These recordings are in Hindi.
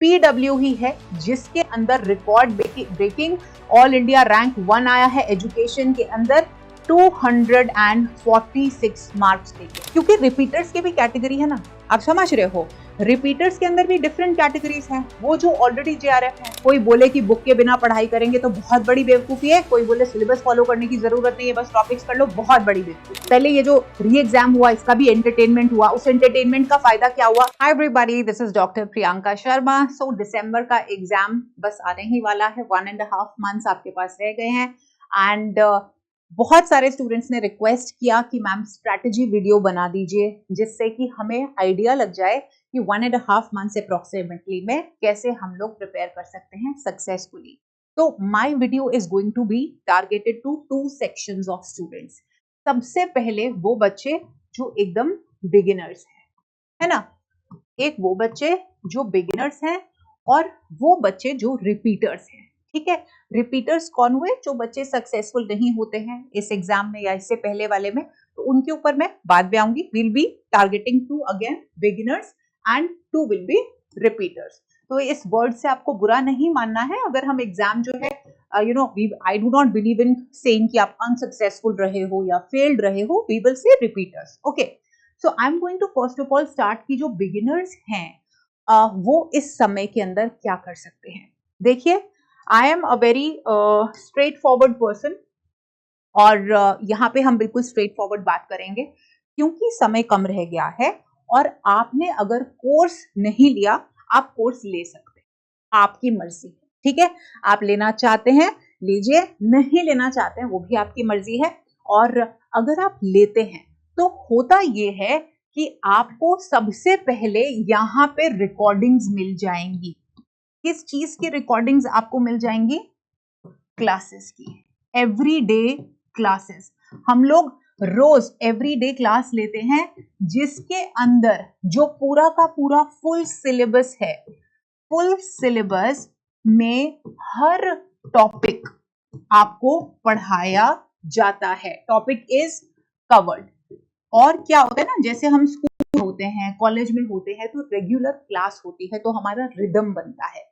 PW ही है जिसके अंदर record breaking all India rank 1 आया है एजुकेशन के अंदर 246 मार्क्स लेके। क्योंकि रिपीटर्स की भी कैटेगरी है ना, आप समझ रहे हो, रिपीटर्स के अंदर भी डिफरेंट कैटेगरीज हैं। वो जो ऑलरेडी JRF है, कोई बोले कि बुक के बिना पढ़ाई करेंगे तो बहुत बड़ी बेवकूफी है, कोई बोले सिलेबस फॉलो करने की जरूरत नहीं है, बस टॉपिक्स कर लो, बहुत बड़ी बेवकूफी। पहले ये जो री एग्जाम हुआ इसका भी एंटरटेनमेंट हुआ, उस एंटरटेनमेंट का फायदा क्या हुआ? Hi everybody, this is doctor Priyanka Sharma. So दिसंबर का एग्जाम बस आने ही वाला है, 1.5 मंथ्स आपके पास रह गए हैं एंड बहुत सारे स्टूडेंट्स ने रिक्वेस्ट किया कि मैम स्ट्रैटेजी वीडियो बना दीजिए जिससे कि हमें आइडिया लग जाए कि 1.5 मंथ्स अप्रोक्सीमेटली में कैसे हम लोग प्रिपेयर कर सकते हैं सक्सेसफुली। तो my video is going to be targeted to 2 sections of students. सबसे पहले वो बच्चे जो एकदम बिगिनर्स हैं, है ना, एक वो बच्चे जो बिगिनर्स हैं और वो बच्चे जो रिपीटर्स हैं। ठीक है, रिपीटर्स कौन हुए? जो बच्चे सक्सेसफुल नहीं होते हैं इस एग्जाम में या इससे पहले वाले में, तो उनके ऊपर मैं बाद में आऊंगी। Will be targeting 2 again beginners and 2 will be repeaters. तो इस वर्ड से आपको बुरा नहीं मानना है अगर हम एग्जाम जो है I do not believe in saying कि आप अनसक्सेसफुल रहे हो या फेल्ड रहे हो, we will say repeaters. Okay, so I am going to first of all start की जो बिगिनर्स हैं वो इस समय के अंदर क्या कर सकते हैं। देखिए, I am a very straight forward person और यहाँ पे हम बिल्कुल स्ट्रेट फॉरवर्ड बात करेंगे क्योंकि समय कम रह गया है और आपने अगर कोर्स नहीं लिया, आप कोर्स ले सकते हैं, आपकी मर्जी है। ठीक है, आप लेना चाहते हैं लीजिए, नहीं लेना चाहते हैं वो भी आपकी मर्जी है। और अगर आप लेते हैं तो होता ये है कि आपको सबसे पहले यहाँ पे रिकॉर्डिंग्स मिल जाएंगी। किस चीज की रिकॉर्डिंग्स आपको मिल जाएंगी? क्लासेस की, एवरीडे क्लासेस। हम लोग रोज एवरीडे क्लास लेते हैं जिसके अंदर जो पूरा का पूरा फुल सिलेबस है, फुल सिलेबस में हर टॉपिक आपको पढ़ाया जाता है, टॉपिक इज कवर्ड। और क्या होता है ना, जैसे हम स्कूल में होते हैं, कॉलेज में होते हैं, तो रेगुलर क्लास होती है तो हमारा रिदम बनता है।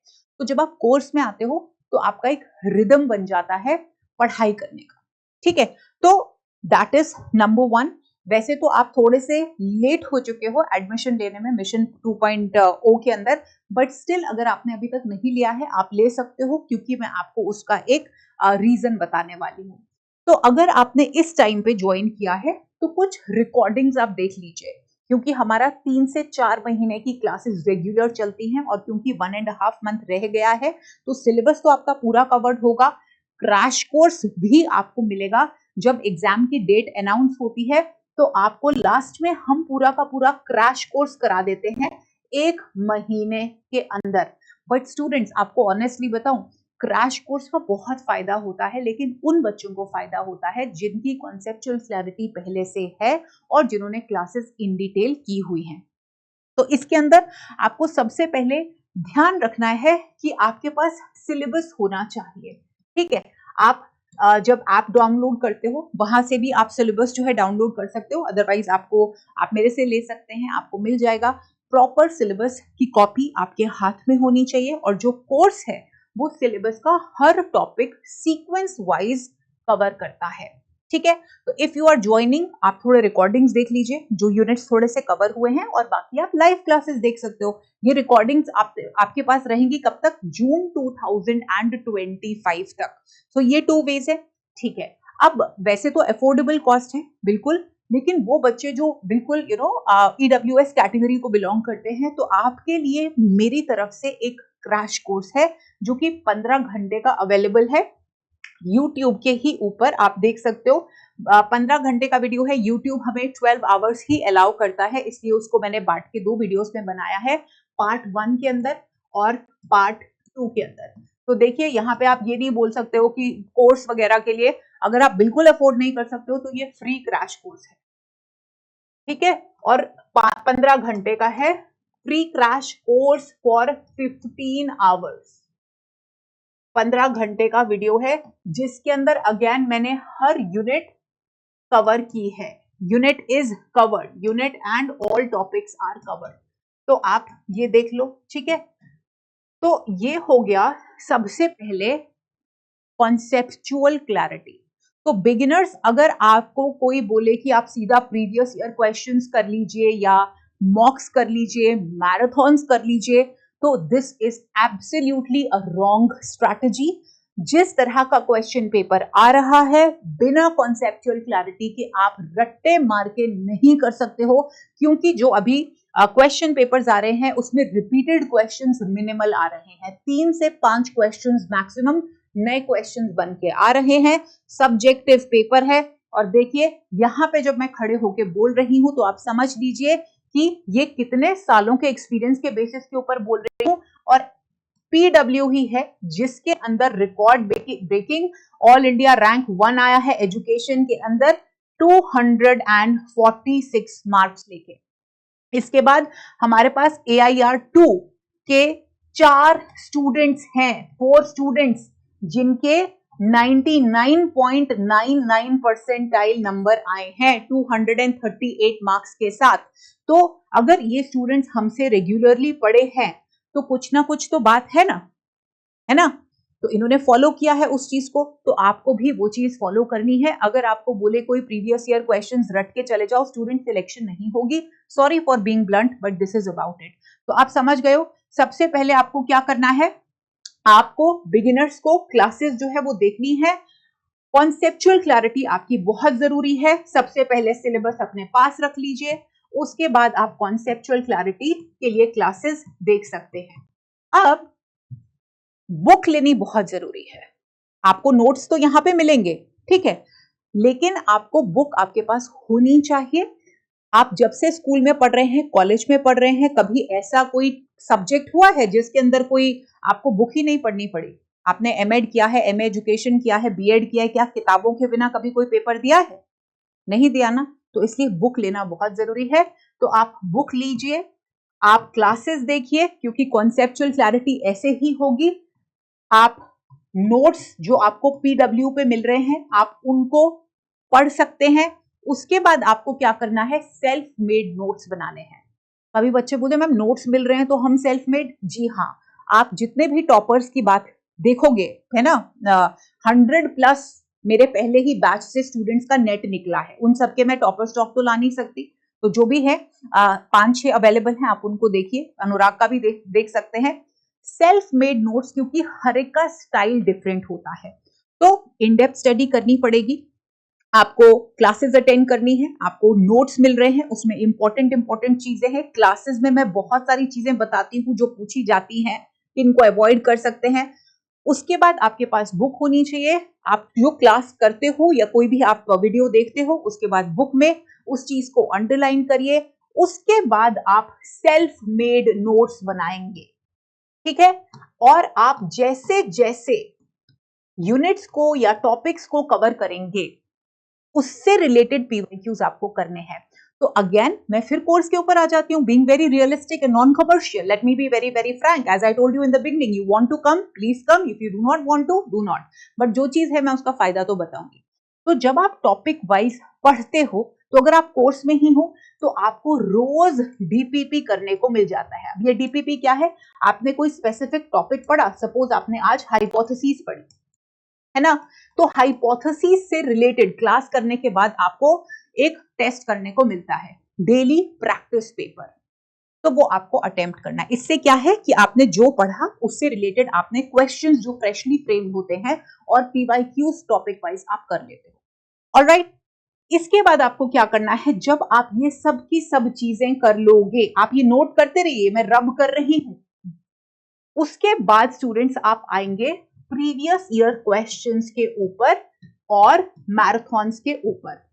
तो जब आप कोर्स में आते हो तो आपका एक रिदम बन जाता है पढ़ाई करने का। ठीक है, तो दैट इज नंबर 1। वैसे तो आप थोड़े से लेट हो चुके हो एडमिशन लेने में मिशन 2.0 के अंदर, बट स्टिल अगर आपने अभी तक नहीं लिया है आप ले सकते हो, क्योंकि मैं आपको उसका एक रीजन बताने वाली हूँ। तो अगर आपने इस टाइम पे ज्वाइन किया है तो कुछ रिकॉर्डिंग्स आप देख लीजिए, क्योंकि हमारा 3 से 4 महीने की क्लासेस रेगुलर चलती हैं और क्योंकि 1.5 मंथ रह गया है तो सिलेबस तो आपका पूरा कवर्ड होगा। क्रैश कोर्स भी आपको मिलेगा। जब एग्जाम की डेट अनाउंस होती है तो आपको लास्ट में हम पूरा का पूरा क्रैश कोर्स करा देते हैं 1 महीने के अंदर। बट स्टूडेंट्स, आपको ऑनेस्टली बताऊं, क्रैश कोर्स का बहुत फायदा होता है, लेकिन उन बच्चों को फायदा होता है जिनकी कॉन्सेप्चुअल क्लैरिटी पहले से है और जिन्होंने क्लासेस इन डिटेल की हुई हैं। तो इसके अंदर आपको सबसे पहले ध्यान रखना है कि आपके पास सिलेबस होना चाहिए। ठीक है, आप जब ऐप डाउनलोड करते हो वहां से भी आप सिलेबस जो है डाउनलोड कर सकते हो, अदरवाइज आप मेरे से ले सकते हैं, आपको मिल जाएगा। प्रॉपर सिलेबस की कॉपी आपके हाथ में होनी चाहिए और जो कोर्स है वो सिलेबस का हर टॉपिक सीक्वेंस वाइज कवर करता है। ठीक है, तो इफ यू आर ज्वाइनिंग, आप थोड़े रिकॉर्डिंग्स देख लीजिए जो यूनिट्स थोड़े से कवर हुए हैं, और बाकी आप लाइव क्लासेस देख सकते हो। ये रिकॉर्डिंग्स आपके पास रहेंगी कब तक? जून 2025 तक। तो ये 2 वेज है। ठीक है, अब वैसे तो अफोर्डेबल कॉस्ट है बिल्कुल, लेकिन वो बच्चे जो बिल्कुल EWS कैटेगरी को बिलोंग करते हैं, तो आपके लिए मेरी तरफ से एक क्रैश कोर्स है जो कि 15 घंटे का अवेलेबल है YouTube के ही ऊपर। आप देख सकते हो 15 घंटे का वीडियो है। YouTube हमें 12 आवर्स ही अलाउ करता है, इसलिए उसको मैंने बांट के 2 वीडियोस में बनाया है, पार्ट 1 के अंदर और पार्ट 2 के अंदर। तो देखिए, यहाँ पे आप ये नहीं बोल सकते हो कि कोर्स वगैरह के लिए अगर आप बिल्कुल अफोर्ड नहीं कर सकते हो तो ये फ्री क्रैश कोर्स है। ठीक है, और 15 घंटे का है free crash course for 15 hours. 15 घंटे का वीडियो है जिसके अंदर अगेन मैंने हर यूनिट कवर की है। Unit is covered, unit and all topics are covered. तो आप ये देख लो। ठीक है, तो ये हो गया सबसे पहले कॉन्सेप्चुअल क्लैरिटी। तो बिगिनर्स, अगर आपको कोई बोले कि आप सीधा प्रीवियस ईयर क्वेश्चंस कर लीजिए या मॉक्स कर लीजिए, मैराथन्स कर लीजिए, तो this is absolutely a wrong strategy. जिस तरह का क्वेश्चन पेपर आ रहा है, बिना कॉन्सेप्चुअल क्लैरिटी के आप रट्टे मार के नहीं कर सकते हो, क्योंकि जो अभी क्वेश्चन पेपर्स आ रहे हैं उसमें रिपीटेड क्वेश्चंस मिनिमल आ रहे हैं। 3 से 5 क्वेश्चंस मैक्सिमम नए क्वेश्चंस बन के आ रहे हैं। सब्जेक्टिव पेपर है। और देखिए यहां पे जब मैं खड़े होके बोल रही हूं तो आप समझ लीजिए कि ये कितने सालों के एक्सपीरियंस के बेसिस के ऊपर बोल रही हूं। और पीडब्ल्यू ही है जिसके अंदर record breaking all India rank 1 आया है एजुकेशन के अंदर, 246 मार्क्स लेके। इसके बाद हमारे पास AIR2 के 4 स्टूडेंट्स हैं, 4 स्टूडेंट्स जिनके 99.99 परसेंटाइल नंबर आए हैं 238 मार्क्स के साथ। तो अगर ये स्टूडेंट्स हमसे रेगुलरली पढ़े हैं तो कुछ ना कुछ तो बात है ना, है ना। तो इन्होंने फॉलो किया है उस चीज को, तो आपको भी वो चीज फॉलो करनी है। अगर आपको बोले कोई प्रीवियस ईयर क्वेश्चंस रट के चले जाओ, स्टूडेंट सिलेक्शन नहीं होगी। Sorry for being blunt but this is about it. तो आप समझ गए हो। सबसे पहले आपको क्या करना है, आपको बिगिनर्स को क्लासेस जो है वो देखनी है। कॉन्सेप्चुअल क्लैरिटी आपकी बहुत जरूरी है। सबसे पहले सिलेबस अपने पास रख लीजिए, उसके बाद आप कॉन्सेप्चुअल क्लैरिटी के लिए क्लासेस देख सकते हैं। अब बुक लेनी बहुत जरूरी है। आपको नोट्स तो यहां पे मिलेंगे, ठीक है, लेकिन आपको बुक आपके पास होनी चाहिए। आप जब से स्कूल में पढ़ रहे हैं, कॉलेज में पढ़ रहे हैं, कभी ऐसा कोई सब्जेक्ट हुआ है जिसके अंदर कोई आपको बुक ही नहीं पढ़नी पड़ी? आपने एमएड किया है, एमए एजुकेशन किया है, बीएड किया है, क्या किताबों के बिना कभी कोई पेपर दिया है? नहीं दिया ना। तो इसलिए बुक लेना बहुत जरूरी है। तो आप बुक लीजिए, आप क्लासेस देखिए, क्योंकि कॉन्सेप्चुअल क्लैरिटी ऐसे ही होगी। आप नोट्स जो आपको पीडब्ल्यू पे मिल रहे हैं आप उनको पढ़ सकते हैं। उसके बाद आपको क्या करना है, सेल्फ मेड नोट्स बनाने हैं। अभी बच्चे बोलते मैम नोट्स मिल रहे हैं तो हम सेल्फ मेड, जी हाँ। आप जितने भी टॉपर्स की बात देखोगे, है ना, 100+ मेरे पहले ही बैच से स्टूडेंट्स का नेट निकला है। उन सबके मैं टॉपर स्टॉक तो ला नहीं सकती, तो जो भी है 5-6 अवेलेबल हैं, आप उनको देखिए। अनुराग का भी देख सकते हैं। सेल्फ मेड नोट्स, क्योंकि हर एक का स्टाइल डिफरेंट होता है, तो इन डेप्थ स्टडी करनी पड़ेगी। आपको क्लासेस अटेंड करनी है, आपको नोट्स मिल रहे हैं, उसमें इंपॉर्टेंट चीजें हैं। क्लासेस में मैं बहुत सारी चीजें बताती हूँ जो पूछी जाती हैं, इनको अवॉइड कर सकते हैं। उसके बाद आपके पास बुक होनी चाहिए। आप जो क्लास करते हो या कोई भी आप वीडियो देखते हो, उसके बाद बुक में उस चीज को अंडरलाइन करिए। उसके बाद आप सेल्फ मेड नोट्स बनाएंगे, ठीक है। और आप जैसे जैसे यूनिट्स को या टॉपिक्स को कवर करेंगे, उससे रिलेटेड पीवाईक्यूज आपको करने हैं। तो अगेन मैं फिर कोर्स के ऊपर आ जाती हूँ, being very realistic and non commercial. Let me be very very frank, as I told you in the beginning, you want to come please come, if you do not want to do not. But जो चीज है मैं उसका फायदा तो बताऊंगी। तो जब आप टॉपिक वाइज पढ़ते हो, तो अगर आप कोर्स में ही हो तो आपको रोज डीपीपी करने को मिल जाता है। अब ये डीपीपी क्या है, आपने कोई स्पेसिफिक टॉपिक पढ़ा, सपोज आपने आज हाइपोथेसिस पढ़ी, है ना, तो हाइपोथेसिस से रिलेटेड क्लास करने के बाद आपको एक टेस्ट करने को मिलता है, डेली प्रैक्टिस पेपर। तो वो आपको अटेम्प्ट करना है। इससे क्या है कि आपने जो पढ़ा उससे रिलेटेड आपने क्वेश्चंस जो फ्रेशली फ्रेम्ड होते हैं और पीवाईक्यूज टॉपिक वाइज आप कर लेते हो। ऑलराइट, इसके बाद आपको क्या करना है, जब आप ये सब की सब चीजें कर लोगे, आप ये नोट करते रहिए, मैं रब कर रही हूं। उसके बाद स्टूडेंट्स आप आएंगे प्रीवियस ईयर क्वेश्चंस के ऊपर और मैराथन्स के ऊपर।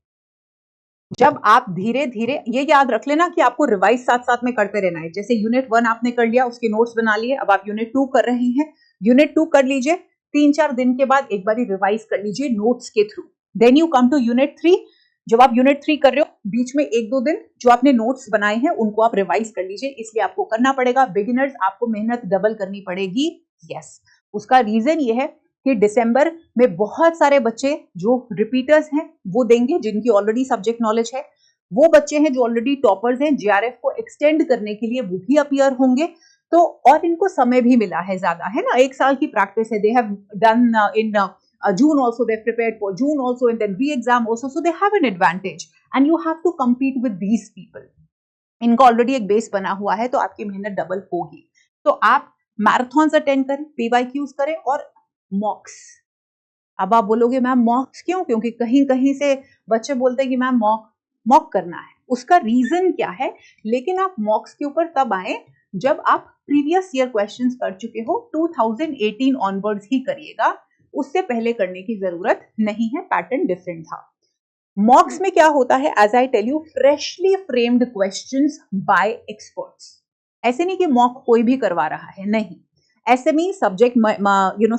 जब आप धीरे धीरे, ये याद रख लेना कि आपको रिवाइज साथ साथ में करते रहना है। जैसे यूनिट 1 आपने कर लिया, उसके नोट्स बना लिए, अब आप यूनिट 2 कर रहे हैं, यूनिट 2 कर लीजिए, 3-4 दिन के बाद एक बार रिवाइज कर लीजिए नोट्स के थ्रू। Then you come to unit 3। जब आप यूनिट 3 कर रहे हो, बीच में 1-2 दिन जो आपने नोट्स बनाए हैं उनको आप रिवाइज कर लीजिए। इसलिए आपको करना पड़ेगा, बिगिनर्स आपको मेहनत डबल करनी पड़ेगी। यस, उसका रीजन ये है कि दिसंबर में बहुत सारे बच्चे जो रिपीटर्स हैं वो देंगे, जिनकी ऑलरेडी सब्जेक्ट नॉलेज है। वो बच्चे हैं जो ऑलरेडी टॉपर्स हैं, जेआरएफ को एक्सटेंड करने के लिए वो भी अपीयर होंगे। तो और इनको समय भी मिला है ज्यादा, है ना, 1 साल की प्रैक्टिस है. They have done in June also, they prepared for June also, and then re-exam also, so they have an advantage and you have to compete with these people. इनका ऑलरेडी एक बेस बना हुआ है तो आपकी मेहनत डबल होगी. तो आप मैराथन्स अटेंड करें, पीवाईक्यूज करें और मॉक्स. अब आप बोलोगे मैम मॉक्स क्यों? क्योंकि कहीं कहीं से बच्चे बोलते हैं कि मैम मॉक करना है. उसका रीजन क्या है? लेकिन आप मॉक्स के ऊपर तब आए जब आप प्रीवियस ईयर क्वेश्चंस कर चुके हो. 2018 ऑनवर्ड्स ही करिएगा, उससे पहले करने की जरूरत नहीं है. पैटर्न डिफरेंट था. मॉक्स में क्या होता है? As I tell you, freshly framed questions by experts. ऐसे नहीं कि मॉक कोई भी करवा रहा है, नहीं. SME subject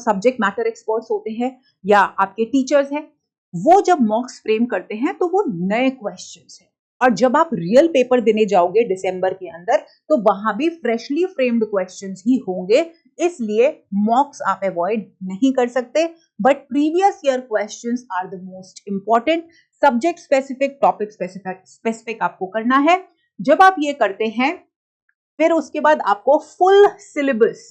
subject matter experts होते हैं या आपके टीचर्स हैं, वो जब मॉक्स फ्रेम करते हैं तो वो नए क्वेश्चंस हैं. और जब आप रियल पेपर देने जाओगे दिसंबर के अंदर तो वहां भी फ्रेशली फ्रेम्ड क्वेश्चंस ही होंगे. इसलिए मॉक्स आप अवॉइड नहीं कर सकते. But previous year questions are the most important. Subject specific, topic specific आपको करना है. जब आप ये करते हैं फिर उसके बाद आपको फुल सिलेबस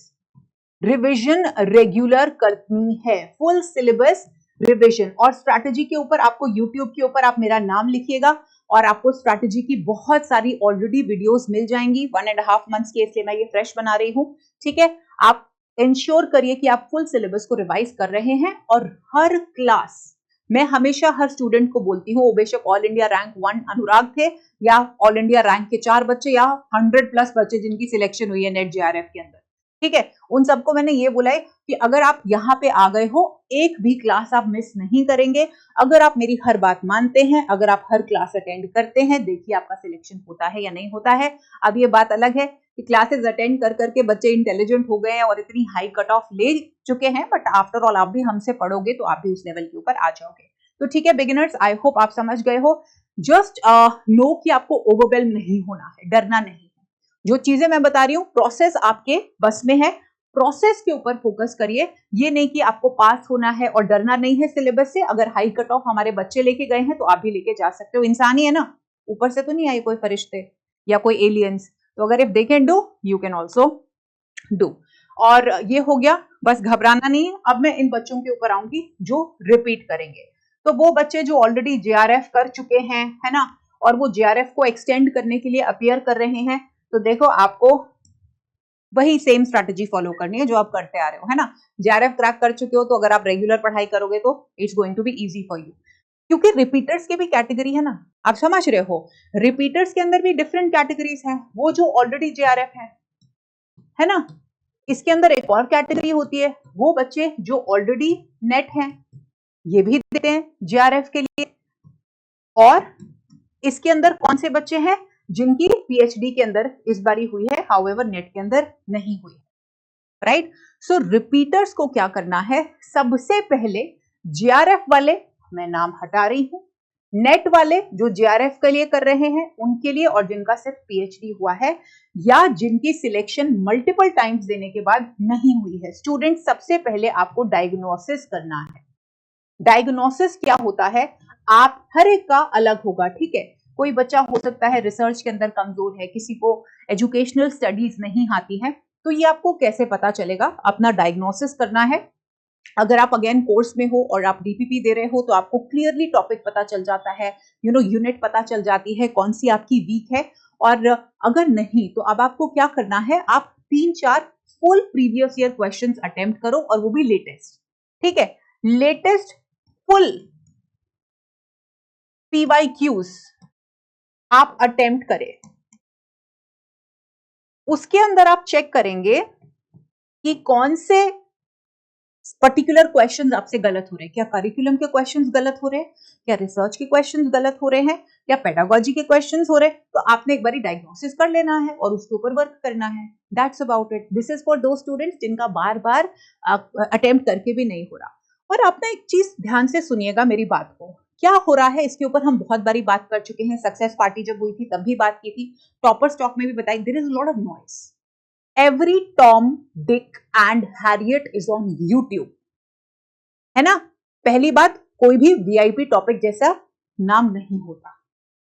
रिवीजन रेगुलर करनी है. Full syllabus revision. और स्ट्रैटेजी के ऊपर आपको यूट्यूब के ऊपर आप मेरा नाम लिखिएगा और आपको स्ट्रैटेजी की बहुत सारी ऑलरेडी वीडियोस मिल जाएंगी. 1.5 मंथ्स के, इसलिए मैं ये फ्रेश बना रही हूं. ठीक है, आप इंश्योर करिए कि आप फुल सिलेबस को रिवाइज कर रहे हैं. और हर क्लास, मैं हमेशा हर स्टूडेंट को बोलती हूँ, वो बेशक ऑल इंडिया रैंक 1 अनुराग थे या ऑल इंडिया रैंक के 4 बच्चे या 100+ बच्चे जिनकी सिलेक्शन हुई है नेट जेआरएफ के अंदर, ठीक है, उन सबको मैंने ये बोला है कि अगर आप यहाँ पे आ गए हो, एक भी क्लास आप मिस नहीं करेंगे. अगर आप मेरी हर बात मानते हैं, अगर आप हर क्लास अटेंड करते हैं, देखिए आपका सिलेक्शन होता है या नहीं होता है. अब ये बात अलग है कि क्लासेस अटेंड कर करके बच्चे इंटेलिजेंट हो गए हैं और इतनी हाई कट ऑफ ले चुके हैं, बट आफ्टर ऑल आप भी हमसे पढ़ोगे तो आप भी उस लेवल के ऊपर आ जाओगे. तो ठीक है बिगिनर्स, आई होप आप समझ गए हो. जस्ट नो कि आपको ओवरवेल्म नहीं होना है, डरना नहीं है. जो चीजें मैं बता रही हूँ प्रोसेस आपके बस में है, प्रोसेस के ऊपर फोकस करिए. ये नहीं कि आपको पास होना है और डरना नहीं है सिलेबस से. अगर हाई कट ऑफ हमारे बच्चे लेके गए हैं तो आप भी लेके जा सकते हो. इंसान ही है ना, ऊपर से तो नहीं आए कोई फरिश्ते या कोई एलियंस. तो अगर if they can do, you can also do. और ये हो गया, बस घबराना नहीं है. अब मैं इन बच्चों के ऊपर आऊंगी जो रिपीट करेंगे. तो वो बच्चे जो ऑलरेडी जेआरएफ कर चुके हैं, है ना, और वो जेआरएफ को एक्सटेंड करने के लिए अपीयर कर रहे हैं, तो देखो आपको वही सेम स्ट्रैटेजी फॉलो करनी है जो आप करते आ रहे हो, है ना. जेआरएफ क्रैक कर चुके हो तो अगर आप रेगुलर पढ़ाई करोगे तो it's going to be easy for you. क्योंकि रिपीटर्स की भी कैटेगरी है ना, आप समझ रहे हो. रिपीटर्स के अंदर भी डिफरेंट कैटेगरीज हैं. वो जो ऑलरेडी जेआरएफ है ना, इसके अंदर एक और कैटेगरी होती है, वो बच्चे जो ऑलरेडी नेट हैं, ये भी देते हैं जेआरएफ के लिए. और इसके अंदर कौन से बच्चे हैं? जिनकी पीएचडी के अंदर इस बारी हुई है, हाउएवर नेट के अंदर नहीं हुई है. राइट. सो रिपीटर्स को क्या करना है? सबसे पहले जेआरएफ वाले, मैं नाम हटा रही हूं, नेट वाले जो जेआरएफ के लिए कर रहे हैं उनके लिए, और जिनका सिर्फ पीएचडी हुआ है या जिनकी सिलेक्शन मल्टीपल टाइम्स देने के बाद नहीं हुई है. स्टूडेंट, सबसे पहले आपको डायग्नोसिस करना है. डायग्नोसिस क्या होता है? आप हर एक का अलग होगा, ठीक है. कोई बच्चा हो सकता है रिसर्च के अंदर कमजोर है, किसी को एजुकेशनल स्टडीज नहीं आती है, तो ये आपको कैसे पता चलेगा? अपना डायग्नोसिस करना है. अगर आप अगेन कोर्स में हो और आप डीपीपी दे रहे हो तो आपको क्लियरली टॉपिक पता चल जाता है, यूनिट पता चल जाती है कौन सी आपकी वीक है. और अगर नहीं तो अब आपको क्या करना है? आप 3-4 full previous year questions attempt करो, और वो भी लेटेस्ट. ठीक है, लेटेस्ट फुल पीवाईक्यूज आप अटेम्प्ट करें. उसके अंदर आप चेक करेंगे कि कौन से पर्टिकुलर क्वेश्चंस आपसे गलत हो रहे हैं. क्या करिकुलम के क्वेश्चंस गलत हो रहे हैं, क्या रिसर्च के क्वेश्चंस गलत हो रहे हैं, या पेडागोजी के क्वेश्चंस हो रहे हैं? तो आपने एक बारी डायग्नोसिस कर लेना है और उसके ऊपर वर्क करना है. That's about it. This is for दो स्टूडेंट्स जिनका बार बार अटेम्प्ट करके भी नहीं हो रहा. और आप ना एक चीज ध्यान से सुनिएगा मेरी बात को. क्या हो रहा है इसके ऊपर हम बहुत बारी बात कर चुके हैं. सक्सेस पार्टी जब हुई थी तब भी बात की थी, टॉपर स्टॉक में भी बताई. There is lot of noise. Every Tom, Dick and Harriet is on YouTube, है ना. पहली बात, कोई भी वीआईपी टॉपिक जैसा नाम नहीं होता.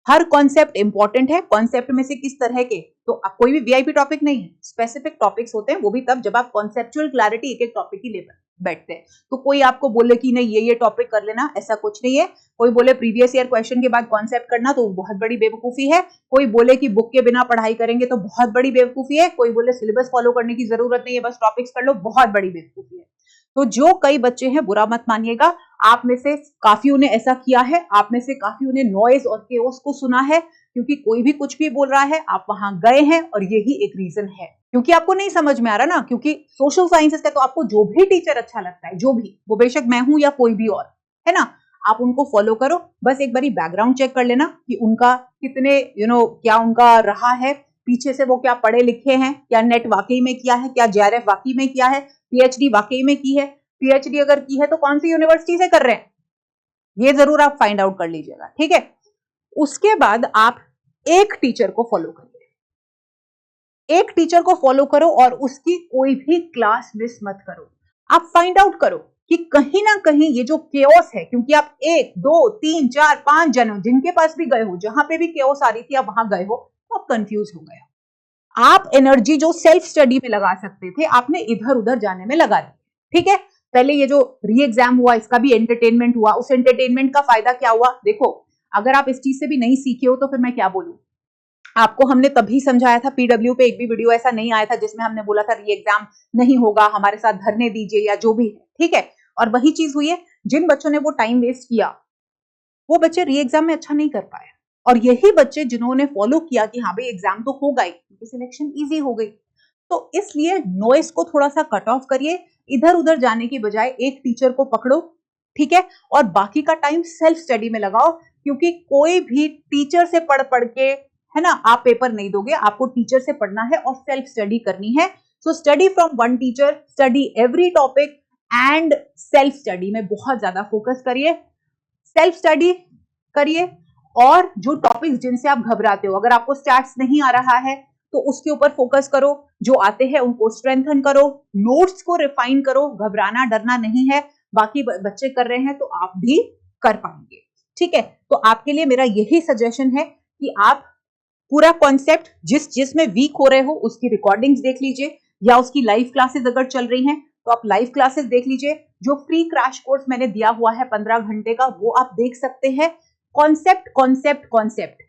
हर कॉन्सेप्ट इंपॉर्टेंट है। कॉन्सेप्ट में से किस तरह के, तो कोई भी वीआईपी टॉपिक नहीं है, स्पेसिफिक टॉपिक्स होते हैं, वो भी तब जब आप कॉन्सेप्चुअल क्लैरिटी एक एक टॉपिक की ले बैठते हैं। तो कोई आपको बोले कि नहीं ये टॉपिक कर लेना, ऐसा कुछ नहीं है। कोई बोले प्रीवियस ईयर क्वेश्चन के बाद कॉन्सेप्ट करना, तो बहुत बड़ी बेवकूफी है। कोई बोले कि बुक के बिना पढ़ाई करेंगे, तो बहुत बड़ी बेवकूफी है। कोई बोले सिलेबस फॉलो करने की जरूरत नहीं है, बस टॉपिक्स कर लो, बहुत बड़ी बेवकूफी है। तो जो कई बच्चे हैं, बुरा मत मानिएगा, आप में से काफियों ने ऐसा किया है, आप में से काफियों ने नॉइज और केओस को सुना है, क्योंकि कोई भी कुछ भी बोल रहा है, आप वहां गए हैं और यही एक रीजन है, क्योंकि आपको नहीं समझ में आ रहा ना। क्योंकि सोशल साइंसेस का तो आपको जो भी टीचर अच्छा लगता है, जो भी, वो बेशक मैं हूं या कोई भी और, है ना, आप उनको फॉलो करो। बस एक बारी बैकग्राउंड चेक कर लेना कि उनका कितने क्या उनका रहा है पीछे से, वो क्या पढ़े लिखे हैं, क्या नेट वाकई में किया है, क्या जेआरएफ वाकई में किया है, पीएचडी वाकई में की है। पीएचडी अगर की है तो कौन सी यूनिवर्सिटी से कर रहे हैं, ये जरूर आप फाइंड आउट कर लीजिएगा, ठीक है। उसके बाद आप एक टीचर को फॉलो करिए, एक टीचर को फॉलो करो और उसकी कोई भी क्लास मिस मत करो। आप फाइंड आउट करो कि कहीं ना कहीं ये जो केओस है, क्योंकि आप 1 2 3 4 5 जन जिनके पास भी गए हो, जहां पे भी केओस आ रही थी आप वहां गए हो, तो आप कंफ्यूज हो गए हो। आप एनर्जी जो सेल्फ स्टडी में लगा सकते थे, आपने इधर उधर जाने में लगा दी, ठीक है। पहले ये जो री एग्जाम हुआ, इसका भी एंटरटेनमेंट हुआ, उस एंटरटेनमेंट का फायदा क्या हुआ, देखो अगर आप इस चीज से भी नहीं सीखे हो तो फिर मैं क्या बोलूं आपको। हमने तभी समझाया था, पीडब्ल्यू पे एक भी वीडियो ऐसा नहीं आया था जिसमें हमने बोला था री एग्जाम नहीं होगा, हमारे साथ धरने दीजिए या जो भी है, ठीक है। और वही चीज हुई है, जिन बच्चों ने वो टाइम वेस्ट किया, वो बच्चे री एग्जाम में अच्छा नहीं कर पाए, और यही बच्चे जिन्होंने फॉलो किया कि हाँ भाई एग्जाम तो होगा ही, उनकी सिलेक्शन इजी हो गई। तो इसलिए नॉइस को थोड़ा सा कट ऑफ करिए, इधर उधर जाने की बजाय एक टीचर को पकड़ो, ठीक है, और बाकी का टाइम सेल्फ स्टडी में लगाओ। क्योंकि कोई भी टीचर से पढ़ पढ़ के, है ना, आप पेपर नहीं दोगे, आपको टीचर से पढ़ना है और सेल्फ स्टडी करनी है। So study from one teacher, study every topic and self study में बहुत ज्यादा फोकस करिए। सेल्फ स्टडी करिए, और जो टॉपिक्स जिनसे आप घबराते हो, अगर आपको स्टैट्स नहीं आ रहा है तो उसके ऊपर फोकस करो, जो आते हैं उनको स्ट्रेंथन करो, नोट्स को रिफाइन करो, घबराना डरना नहीं है। बाकी बच्चे कर रहे हैं तो आप भी कर पाएंगे, ठीक है। तो आपके लिए मेरा यही सजेशन है कि आप पूरा कॉन्सेप्ट जिसमें वीक हो रहे हो उसकी रिकॉर्डिंग्स देख लीजिए, या उसकी लाइव क्लासेस अगर चल रही हैं तो आप लाइव क्लासेस देख लीजिए। जो फ्री क्रैश कोर्स मैंने दिया हुआ है 15 घंटे का, वो आप देख सकते हैं। कॉन्सेप्ट कॉन्सेप्ट कॉन्सेप्ट,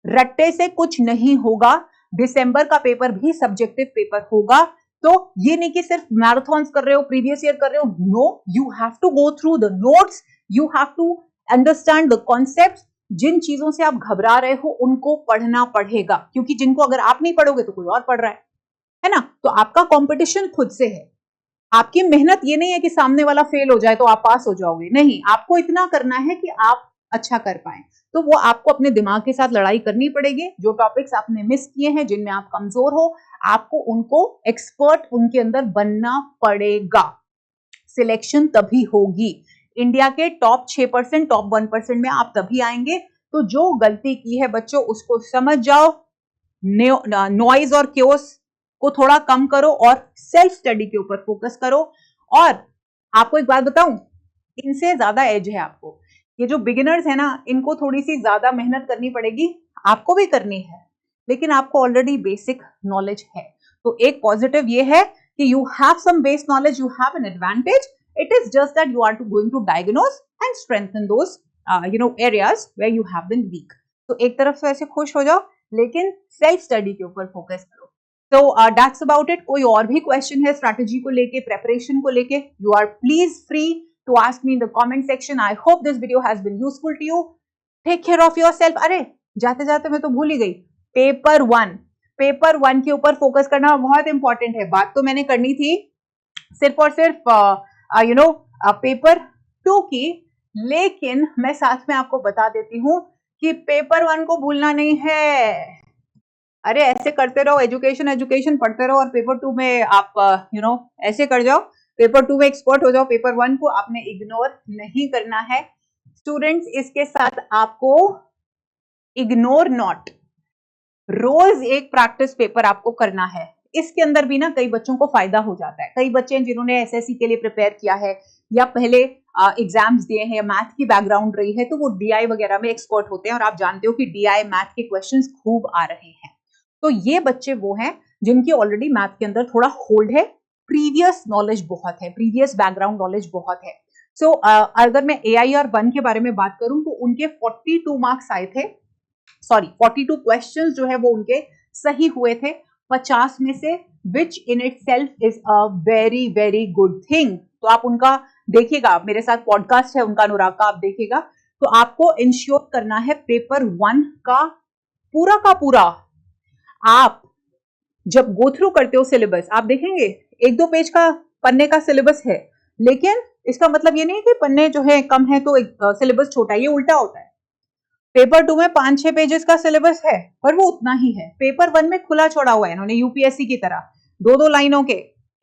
रट्टे से कुछ नहीं होगा। दिसंबर का पेपर भी सब्जेक्टिव पेपर होगा, तो ये नहीं कि सिर्फ मैराथन्स कर रहे हो, प्रीवियस ईयर कर रहे हो, no, you have to go through the notes, you have to understand the concept. जिन चीजों से आप घबरा रहे हो उनको पढ़ना पड़ेगा, क्योंकि जिनको अगर आप नहीं पढ़ोगे तो कोई और पढ़ रहा है ना। तो आपका कंपटीशन खुद से है, आपकी मेहनत ये नहीं है कि सामने वाला फेल हो जाए तो आप पास हो जाओगे, नहीं, आपको इतना करना है कि आप अच्छा कर पाए। तो वो आपको अपने दिमाग के साथ लड़ाई करनी पड़ेगी। जो टॉपिक्स आपने मिस किए हैं, जिनमें आप कमजोर हो, आपको उनको एक्सपर्ट उनके अंदर बनना पड़ेगा। सिलेक्शन तभी होगी, इंडिया के टॉप 6%, टॉप 1% में आप तभी आएंगे। तो जो गलती की है बच्चों, उसको समझ जाओ, नॉइज और क्योस को थोड़ा कम करो और सेल्फ स्टडी के ऊपर फोकस करो। और आपको एक बात बताऊं, इनसे ज्यादा एज है आपको। ये जो बिगिनर्स है ना, इनको थोड़ी सी ज्यादा मेहनत करनी पड़ेगी, आपको भी करनी है, लेकिन आपको ऑलरेडी बेसिक नॉलेज है। तो एक पॉजिटिव ये है कि you have some base knowledge, you have an advantage. It is just that you are going to diagnose and strengthen those areas where you have been weak. तो एक तरफ से ऐसे खुश हो जाओ, लेकिन सेल्फ स्टडी के ऊपर फोकस करो। तो दैट्स अबाउट इट। कोई और भी क्वेश्चन है स्ट्रैटेजी को लेके, प्रेपरेशन को लेके, you are please free to ask me in the comment section. I hope this video has been useful to you. Take care of yourself. अरे जाते जाते मैं तो भूल ही गई, पेपर वन के ऊपर फोकस करना बहुत इंपॉर्टेंट है। बात तो मैंने करनी थी सिर्फ और सिर्फ पेपर 2 की, लेकिन मैं साथ में आपको बता देती हूँ कि पेपर 1 को भूलना नहीं है। अरे ऐसे करते रहो, एजुकेशन पढ़ते रहो और पेपर 2 में आप ऐसे कर जाओ, पेपर 2 में एक्सपर्ट हो जाओ। पेपर 1 को आपने इग्नोर नहीं करना है स्टूडेंट्स। इसके साथ आपको इग्नोर नॉट, रोज एक प्रैक्टिस पेपर आपको करना है। इसके अंदर भी ना कई बच्चों को फायदा हो जाता है। कई बच्चे जिन्होंने एसएससी के लिए प्रिपेयर किया है या पहले एग्जाम्स दिए हैं या मैथ की बैकग्राउंड रही है, तो वो डीआई वगैरह में एक्सपर्ट होते हैं और आप जानते हो कि डीआई मैथ के क्वेश्चंस खूब आ रहे हैं। तो ये बच्चे वो हैं जिनकी ऑलरेडी मैथ के अंदर थोड़ा होल्ड है, प्रीवियस नॉलेज बहुत है, प्रीवियस बैकग्राउंड नॉलेज बहुत है। सो अगर मैं AIR 1 के बारे में बात करूं तो उनके 42 मार्क्स आए थे, सॉरी 42 क्वेश्चंस जो है वो उनके सही हुए थे 50 में से, which in itself is a very very good thing. तो आप उनका देखिएगा, मेरे साथ पॉडकास्ट है उनका, अनुराग का, आप देखिएगा। तो आपको इंश्योर करना है पेपर 1 का पूरा आप जब गो थ्रू करते हो सिलेबस, आप देखेंगे 1-2 पेज का पन्ने का सिलेबस है, लेकिन इसका मतलब ये नहीं कि पन्ने जो है कम है तो सिलेबस छोटा है, ये उल्टा होता है। पेपर 2 में 5-6 पेजेस का सिलेबस है पर वो उतना ही है। पेपर 1 में खुला छोड़ा हुआ है इन्होंने, यूपीएससी की तरह 2-2 लाइनों के,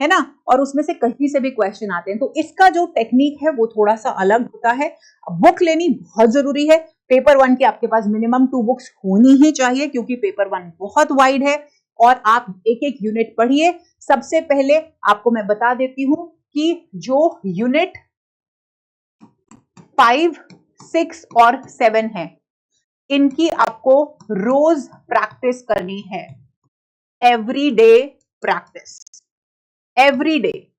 है ना, और उसमें से कहीं से भी क्वेश्चन आते हैं। तो इसका जो टेक्निक है वो थोड़ा सा अलग होता है। बुक लेनी बहुत जरूरी है। पेपर 1 की आपके पास मिनिमम 2 बुक्स होनी ही चाहिए क्योंकि पेपर 1 बहुत वाइड है और आप एक एक यूनिट पढ़िए। सबसे पहले आपको मैं बता देती हूं कि जो यूनिट 5, 6 और 7 है, इनकी आपको रोज प्रैक्टिस करनी है, every day practice, every day.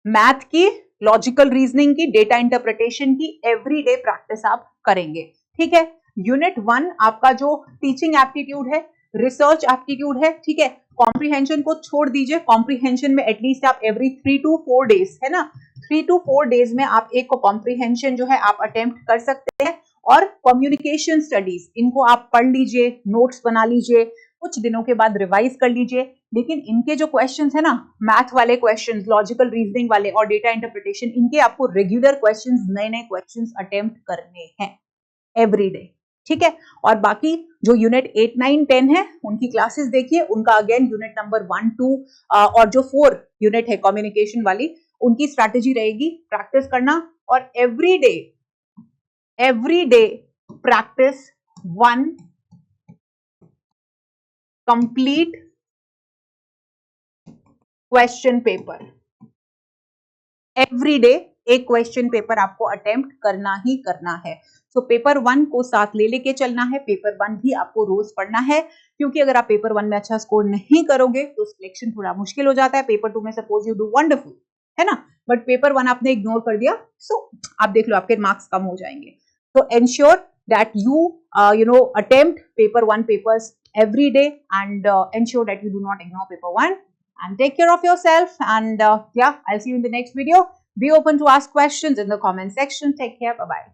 Math की, लॉजिकल रीजनिंग की, डेटा इंटरप्रिटेशन की एवरी डे प्रैक्टिस आप करेंगे, ठीक है। यूनिट 1 आपका जो टीचिंग एप्टीट्यूड है, रिसर्च एप्टीट्यूड है, ठीक है। कॉम्प्रीहेंशन को छोड़ दीजिए, कॉम्प्रीहेंशन में एटलीस्ट आप एवरी 3 to 4 डेज, है ना, 3 to 4 डेज में आप एक कॉम्प्रीहेंशन जो है आप अटेम्प्ट कर सकते हैं। और कम्युनिकेशन स्टडीज, इनको आप पढ़ लीजिए, नोट्स बना लीजिए, कुछ दिनों के बाद रिवाइज कर लीजिए। लेकिन इनके जो क्वेश्चंस है ना, मैथ वाले क्वेश्चंस, लॉजिकल रीजनिंग वाले और डेटा इंटरप्रिटेशन, इनके आपको रेगुलर क्वेश्चंस, नए नए क्वेश्चंस अटेम्प्ट करने हैं एवरी डे, ठीक है। और बाकी जो यूनिट 8, 9, 10 है उनकी क्लासेस देखिए, उनका अगेन यूनिट नंबर 1, 2 और जो 4 यूनिट है कम्युनिकेशन वाली, उनकी स्ट्रैटेजी रहेगी प्रैक्टिस करना और every day practice 1 complete question paper. Every day एक क्वेश्चन पेपर आपको अटेम्प्ट करना ही करना है। तो पेपर 1 को साथ ले लेके चलना है, पेपर 1 भी आपको रोज पढ़ना है, क्योंकि अगर आप पेपर 1 में अच्छा स्कोर नहीं करोगे तो सिलेक्शन थोड़ा मुश्किल हो जाता है। पेपर 2 में सपोज यू डू वंडरफुल, है ना, बट पेपर 1 आपने इग्नोर कर दिया, सो आप देख लो आपके मार्क्स कम हो जाएंगे। तो ensure that you know attempt paper 1 papers every day and ensure that you do not ignore paper 1 and take care of yourself and yeah, I'll see you in the next video. Be open to ask questions in the comment section. Take care. Bye bye.